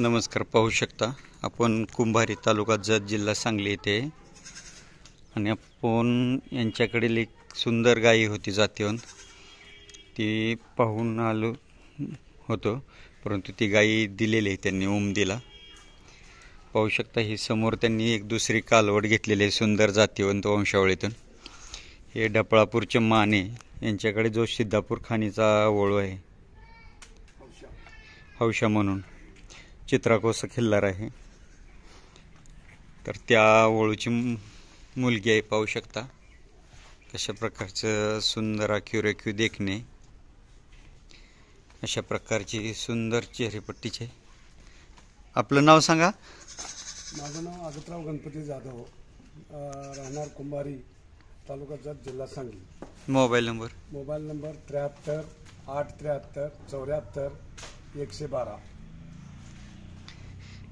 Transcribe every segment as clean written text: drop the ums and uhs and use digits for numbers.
नमस्कार. पाहू शकता आपण कुंभारी तालुका जत जिल्हा सांगली येथे आणि आपण यांच्याकडील एक सुंदर गाई होती जातीवंत, ती पाहून आलो होतो, परंतु ती गाई दिलेली आहे त्यांनी दिला. पाहू शकता ही समोर त्यांनी एक दुसरी कालवड घेतलेली आहे सुंदर जातीवंत वंशावळीतून. हे ढपळापूरचे माने यांच्याकडे जो सिद्धापूर खाणीचा वळू आहे हौशा म्हणून चित्राकोसा खिल्लार आहे, तर त्या वळूची मुलगी आहे. पाहू शकता कशा प्रकारचं सुंदर आखीव देखणे, अशा प्रकारची सुंदर चेहरेपट्टीचे. आपलं नाव सांगा. माझं नाव अगतराव गणपती जाधव, राहणार कुंभारी, तालुका जत, जिल्हा सांगली. Mobile number 73 873 74 112.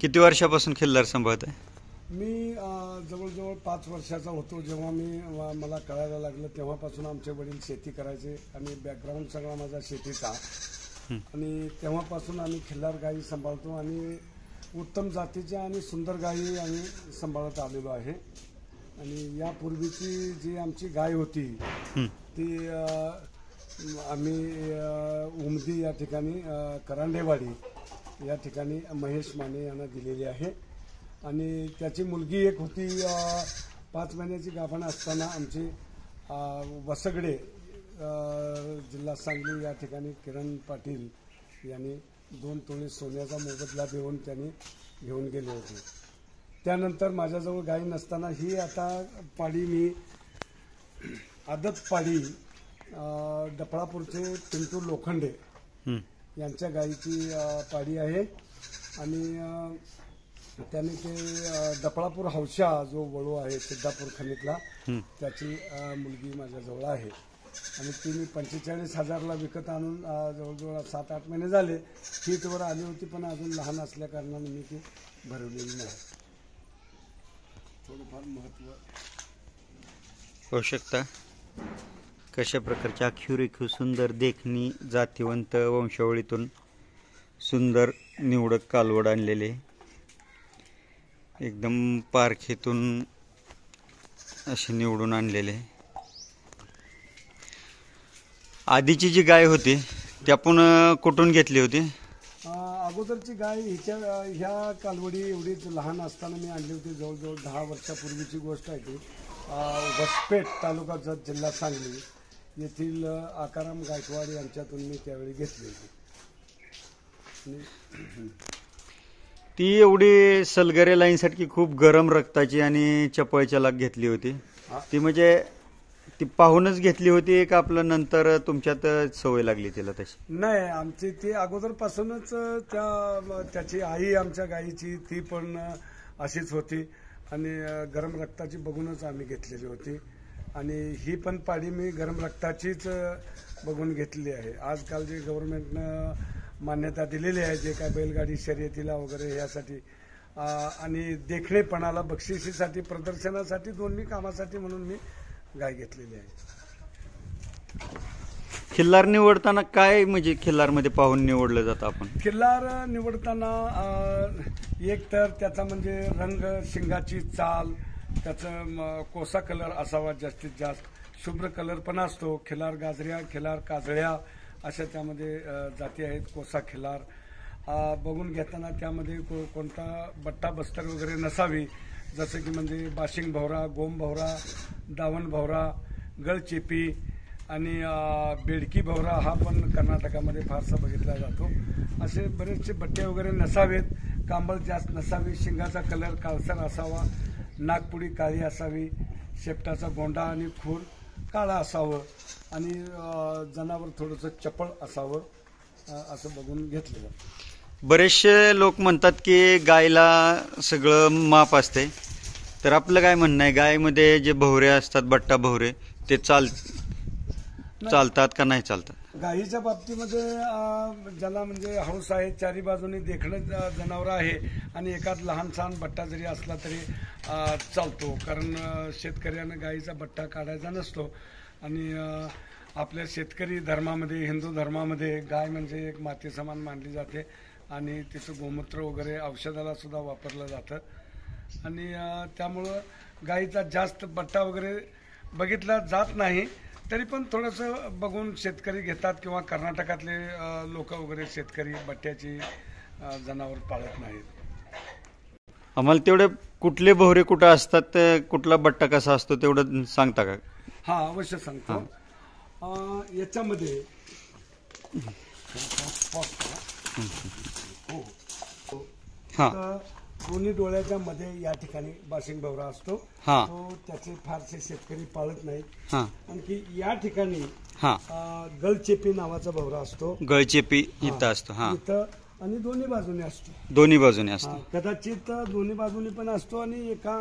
किती वर्षापासून खिल्लार सांभाळत आहे? मी जवळजवळ 5 वर्षाचा होतो जेव्हा मला कळायला लागलं. तेव्हापासून आमचे वडील शेती करायचे आणि बॅकग्राऊंड सगळा माझा शेतीचा, आणि तेव्हापासून आम्ही खिल्लार गायी सांभाळतो आणि उत्तम जातीच्या आणि सुंदर गायी आम्ही सांभाळत आलेलो आहे. आणि यापूर्वीची जी आमची गाय होती ती आम्ही उमदी या ठिकाणी करांडेवाडी या ठिकाणी महेश माने यांना दिलेली आहे. आणि त्याची मुलगी एक होती 5 महिन्याची गाभण असताना आमची वसगडे जिल्हा सांगली या ठिकाणी किरण पाटील यांनी 2 तोळे सोन्याचा मोबदला देऊन त्यांनी घेऊन गेले होते. त्यानंतर माझ्याजवळ गाई नसताना ही आता पाडी मी आदत पाडी डफळापूरचे पिंटू लोखंडे यांच्या गायीची पाडी आहे. आणि त्याने ते डफळापूर हौशा जो वळू आहे सिद्धापूर खनितला त्याची मुलगी माझ्याजवळ आहे. आणि ती मी 45,000ला विकत आणून जवळजवळ 7-8 महिने झाले. ही तोवर आली होती, पण अजून लहान असल्या कारणाने मी ती भरवलेली नाही. थोडंफार महत्त्व होऊ शकता कशा प्रकारची आखीव सुंदर देखणी जातीवंत वंशावळीतून सुंदर निवडक कालवड आणलेले, एकदम पारखेतून असे निवडून आणलेले. आधीची जी गाय होती ती आपण कुठून घेतली होती? अगोदरची गाय ह्या कालवडी एवढीच लहान असताना मी आणली होती. जवळजवळ 10 वर्षापूर्वीची गोष्ट आहे ती. वसपेठ तालुका जत, जिल्हा सांगली येथील आकाराम गायकवाड यांच्यातून मी त्यावेळी घेतली होती. ती एवढी सलगरे लाईनसाठी खूप गरम रक्ताची आणि चपळच्या लाग घेतली होती. ती म्हणजे ती पाहूनच घेतली होती का आपलं नंतर तुमच्यात सवय लागली तिला तशी? नाही, आमची ती अगोदरपासूनच त्याची आई आमच्या गायीची ती पण अशीच होती आणि गरम रक्ताची बघूनच आम्ही घेतलेली होती. आणि ही पण पाडी मी गरम रक्ताचीच बघून घेतलेली आहे. आजकाल जे गव्हर्नमेंटनं मान्यता दिलेली आहे जे काय बैलगाडी शर्यतीला वगैरे यासाठी आणि देखणेपणाला बक्षिसीसाठी प्रदर्शनासाठी दोन्ही कामासाठी म्हणून मी गाय घेतलेली आहे. खिल्लार निवडताना काय म्हणजे खिल्लारमध्ये पाहून निवडलं जातं आपण? खिल्लार निवडताना एक तर त्याचा म्हणजे रंग, शिंगाची चाल, त्याचं कोसा कलर असावा जास्तीत जास्त, शुभ्र कलर पण असतो. खिल्लार गाजऱ्या, खिल्लार काजळ्या अशा त्यामध्ये जाती आहेत. कोसा खिल्लार बघून घेताना त्यामध्ये कोणता बट्टा बस्तर वगैरे नसावी, जसं की म्हणजे बाशिंग भवरा, गोम भवरा, दावण भवरा, गळचेपी आणि बेडकी भवरा हा पण कर्नाटकामध्ये फारसा बघितला जातो. असे बरेचसे बट्टे वगैरे नसावेत. कांबळ जास्त नसावी. शिंगाचा कलर काळसर असावा. नागपुडी काळी असावी. शेपटाचा गोंडा आणि खूर काळा असावं आणि जनावर थोडंसं चपळ असावं, असं बघून घेतलं जातं. बरेचसे लोक म्हणतात की गायला सगळं माप असते, तर आपलं काय म्हणणं आहे? गायमध्ये जे भवरे असतात, बट्टा भवरे, ते चालतात का नाही चालतात? गायीच्या बाबतीमध्ये ज्याला म्हणजे हौस आहे, चारी बाजूने देखणं जनावर आहे आणि एखाद लहान सहान बट्टा जरी असला तरी चालतो. कारण शेतकऱ्यानं गायीचा बट्टा काढायचा नसतो. आणि आपल्या शेतकरी धर्मामध्ये, हिंदू धर्मामध्ये गाय म्हणजे एक माते समान मानली जाते आणि तिचं गोमूत्र वगैरे औषधाला सुद्धा वापरलं जातं आणि त्यामुळं गाईचा जास्त बट्टा वगैरे बघितला जात नाही, तरी पण थोडंसं बघून शेतकरी घेतात किंवा कर्नाटकातले लोक वगैरे शेतकरी बट्ट्याची जनावर पाळत नाहीत. आम्हाला तेवढे कुठले भोवरे कुठं असतात, कुठला बट्टा कसा असतो तेवढं सांगता का? हा, अवश्य सांगतो. याच्यामध्ये हा, दोन्ही डोळ्याच्या मध्ये या ठिकाणी बाशिंग भवरा असतो. हा, तो त्याचे फारसे शेतकरी पाळत नाहीत. हा, आणखी या ठिकाणी हा, गळचेपी नावाचा भवरा असतो. गळचेपी इथं असतो. हा, इथं आणि दोन्ही बाजूने असतो. दोन्ही बाजूने असतो. कदाचित दोन्ही बाजूने पण असतो आणि एका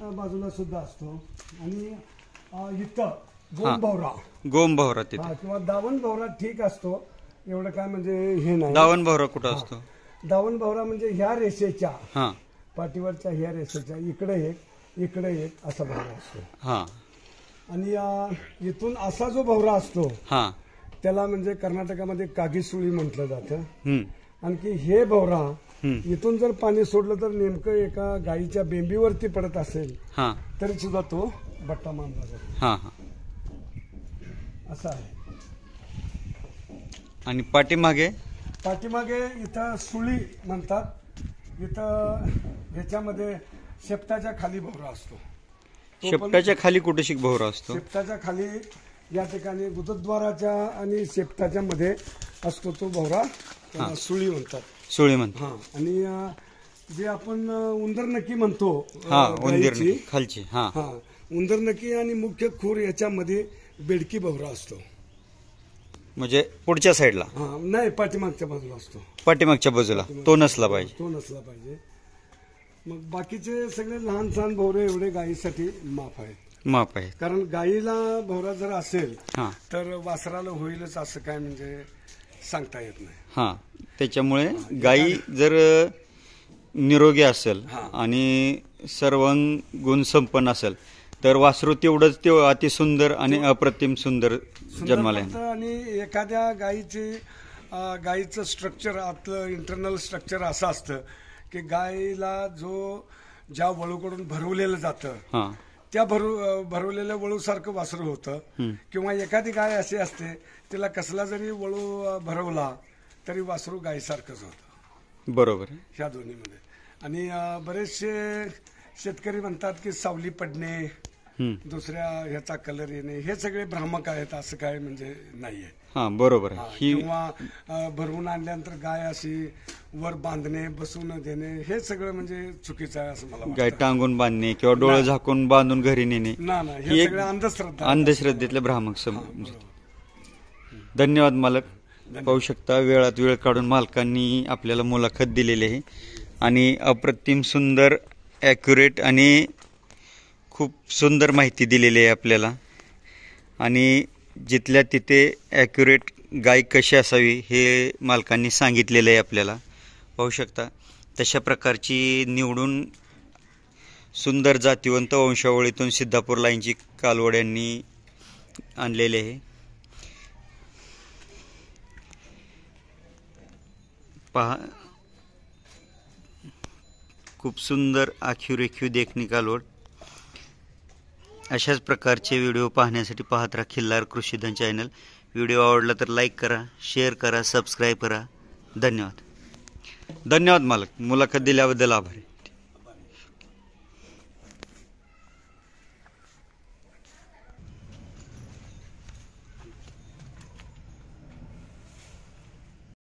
बाजूला सुद्धा असतो. आणि इथं गोम भवरा, गोम भवरा तिथे किंवा दावण भवरा ठीक असतो, एवढं काय म्हणजे हे नाही. दावण भवरा कुठं असतो? दावण भवरा म्हणजे ह्या रेषेच्या, हा, पाठीवरच्या ह्या रेषेच्या इकडे एक असा भवरा असतो. हा, आणि इथून असा जो भवरा असतो हा, त्याला म्हणजे कर्नाटकामध्ये कागीसुळी म्हटलं जातं. हम्म, आणखी हे भवरा इथून जर पाणी सोडलं तर नेमकं एका गाईच्या बेंबीवरती पडत असेल हा, तरी सुद्धा तो बट्टा मानला जातो. हा, हा. असा आहे. आणि पाठीमागे इथं सुळी म्हणतात. इथं ह्याच्यामध्ये शेपटाच्या खाली भवरा असतो. शेपटाच्या खाली कुठे शिक भवरा असतो? शेपटाच्या खाली या ठिकाणी गुदद्वाराच्या आणि शेपटाच्या मध्ये असतो तो भवरा, त्याला सुळी म्हणतात. सुळी म्हणतात. हा, आणि जे आपण उंदरनकी म्हणतो, हा, उंदीर गाईची, खालची. हा, हा, उंदरनकी आणि मुख्य खूर याच्यामध्ये बेडकी भवरा असतो. म्हणजे पुढच्या साईडला, हा, नाही, पाठीमागच्या बाजूला असतो. पाठीमागच्या बाजूला तो नसला पाहिजे. तो नसला पाहिजे. मग बाकीचे सगळे लहान सहान भवरे एवढे गायीसाठी माफ आहेत. माप आहे. कारण गायीला भवरा जर असेल हा, तर वासराला होईलच असं काय म्हणजे सांगता येत नाही. हा, त्याच्यामुळे गाई जर निरोगी असेल आणि सर्वांग गुण संपन्न असेल तर वासरू तेवढंच ते अतिसुंदर आणि अप्रतिम सुंदर जन्माला येईल. आणि एखाद्या गायीचं स्ट्रक्चर, आतलं इंटरनल स्ट्रक्चर असं असतं की गायीला ज्या वळूकडून भरवलेलं जातं हा, त्या भरवलेल्या वळूसारखं वासरू होतं. किंवा एखादी गाय अशी असते तिला कसला जरी वळू भरवला तरी वासरू गायीसारखंच होतं. बरोबर. ह्या दोन्हीमध्ये. आणि बरेचसे शेतकरी म्हणतात की सावली पडणे, दुसऱ्या ह्याचा कलर येणे, हे सगळे भ्रामक आहेत, असं काय म्हणजे नाहीये. हा, बरोबर आहे. किंवा भरवून आणल्यानंतर गाय अशी वर बांधणे, बसून देणे, हे सगळं म्हणजे चुकीचं आहे असं मला वाटतं. गाय टांगून बांधणे किंवा डोळे झाकून बांधून घरी नेणे, हे सगळं अंधश्रद्धा, अंधश्रद्धेतले भ्रामक धन्यवाद मालक. पाहू शकता वेळात वेळ काढून मालकांनी आपल्याला मुलाखत दिलेली आहे आणि अप्रतिम सुंदर, ॲक्युरेट आणि खूप सुंदर माहिती दिलेली आहे आपल्याला. आणि जिथल्या तिथे ॲक्युरेट गाय कशी असावी हे मालकांनी सांगितलेलं आहे आपल्याला. पाहू शकता तशा प्रकारची निवडून सुंदर जातीवंत वंशावळीतून सिद्धापूर लाईनची कालवड्यांनी आणलेले आहे. पहा, खूप सुंदर आखीव रेखीव देखणी कालवड. अशाच प्रकारचे व्हिडिओ पाहण्यासाठी पाहत राहा खिल्लार कृषीधन चॅनल. व्हिडिओ आवडला तर लाईक करा, शेअर करा, सबस्क्राईब करा. धन्यवाद. धन्यवाद मालक. मुलाखत दिल्याबद्दल आभारी.